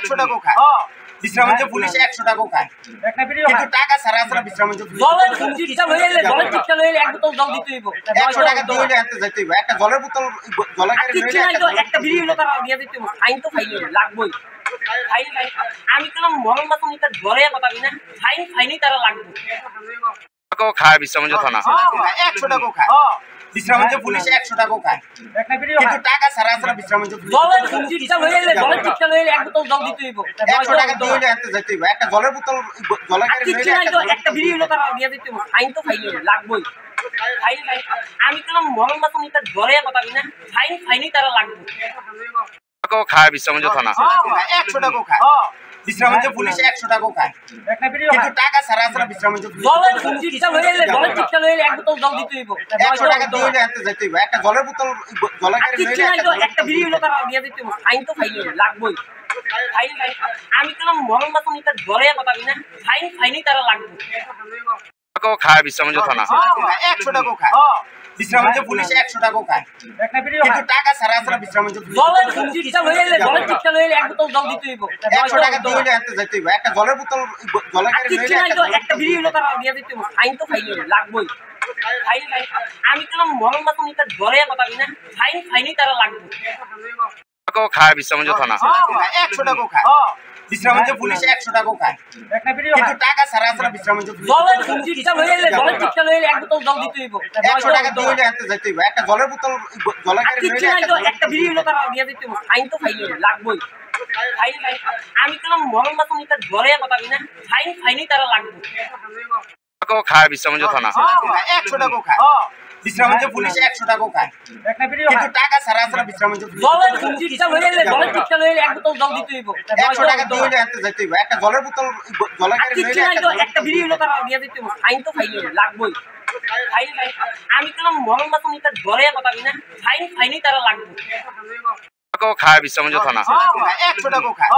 100 টাকা খায়। বিশ্রামঞ্চ পুলিশ 100 টাকা খায়। একটা ভিডিও কিন্তু টাকা ছাড়া ছাড়া বিশ্রামঞ্চ পুলিশ জলের চিকিৎসা হয়ে গেলে জলের চিকিৎসা হয়ে গেলে এক বোতল জল দিতে হইব 100 টাকা দিয়ে হইলে আনতে যাইতে হইব। একটা জলের বোতল জলের গাড়ি কিচ্ছু নাই তো একটা ভিডিও হলো তারা দিয়ে দিতে হইব। ফাইন তো ফাইন লাগবেই। ফাইন আমি কেন মরণ বাসন এটা ধরে কথা কিনা ফাইনই তারা লাগবে। টাকাও খায় বিশ্রামঞ্চ থানা 100 টাকা খায়। বিশ্রামঞ্চ পুলিশ 100 টাকা খায়। একটা ভিডিও কিন্তু টাকা ছাড়া ছাড়া বিশ্রামঞ্চ পুলিশ জলের চিকিৎসা হয়ে গেলে জলের চিকিৎসা হয়ে গেলে এক বোতল জল দিতে হইব 100 টাকা দিয়ে হইলে আনতে যাইতে হইব। একটা জলের বোতল জলের গাড়ি কিচ্ছু নাই তো একটা ভিডিও হলো তারা দিয়ে দিতে হইব। ফাইন তো ফাইন লাগবেই। ফাইন আমি কেন মরণ বাসন এটা ধরে কথা কিনা ফাইনই তারা লাগবে। টাকাও খায় বিশ্রামঞ্চ থানা 100 টাকা খায়। বিশ্রামঞ্চ পুলিশ 100 টাকা খায়। একটা ভিডিও কিন্তু টাকা ছাড়া ছাড়া বিশ্রামঞ্চ পুলিশ জলের চিকিৎসা হয়ে গেলে জলের চিকিৎসা হয়ে গেলে এক বোতল জল দিতে হইব 100 টাকা দিয়ে হইলে আনতে যাইতে হইব। একটা জলের বোতল জলের গাড়ি কিচ্ছু নাই তো একটা ভিডিও হলো তারা দিয়ে দিতে হইব। ফাইন তো ফাইন লাগবেই। ফাইন আমি কেন মরণ বাসন এটা ধরে কথা কিনা ফাইনই তারা লাগবে। টাকাও খায় বিশ্রামঞ্চ থানা 100 টাকা খায়। বিশ্রামঞ্চ পুলিশ 100 টাকা খায়। একটা ভিডিও কিন্তু টাকা ছাড়া ছাড়া বিশ্রামঞ্চ পুলিশ জলের চিকিৎসা হয়ে গেলে জলের চিকিৎসা হয়ে গেলে এক বোতল জল দিতে হইব 100 টাকা দিয়ে হইলে আনতে যাইতে হইব। একটা জলের বোতল জলের গাড়ি কিচ্ছু নাই তো একটা ভিডিও হলো তারা দিয়ে দিতে হইব। ফাইন তো ফাইন লাগবেই। ফাইন আমি কেন মরণ বাসন এটা ধরে কথা কিনা ফাইনই তারা লাগবে। টাকাও খায় বিশ্রামঞ্চ থানা 100 টাকা খায়। বিশ্রামঞ্চ পুলিশ 100 টাকা খায়। একটা ভিডিও কিন্তু টাকা ছাড়া ছাড়া বিশ্রামঞ্চ পুলিশ জলের চিকিৎসা হয়ে গেলে জলের চিকিৎসা হয়ে গেলে এক বোতল জল দিতে হইব 100 টাকা দিয়ে হইলে আনতে যাইতে হইব। একটা জলের বোতল জলের গাড়ি কিচ্ছু নাই তো একটা ভিডিও হলো তারা দিয়ে দিতে হইব। ফাইন তো ফাইন লাগবেই। ফাইন আমি কেন মরণ বাসন এটা ধরে কথা কিনা ফাইনই তারা লাগবে। টাকাও খায় বিশ্রামঞ্চ থানা 100 টাকা খায়। বিশ্রামঞ্চ পুলিশ 100 টাকা খায়। একটা ভিডিও কিন্তু টাকা ছাড়া ছাড়া বিশ্রামঞ্চ পুলিশ জলের চিকিৎসা হয়ে গেলে জলের চিকিৎসা হয়ে গেলে এক বোতল জল দিতে হইব 100 টাকা দিয়ে হইলে আনতে যাইতে হইব। একটা জলের বোতল জলের গাড়ি কিচ্ছু নাই তো একটা ভিডিও হলো তারা দিয়ে দিতে হইব। ফাইন তো ফাইন লাগবেই। ফাইন আমি কেন মরণ বাসন এটা ধরে কথা কিনা ফাইনই তারা লাগবে। টাকাও খায় বিশ্রামঞ্চ থানা 100 টাকা খায়।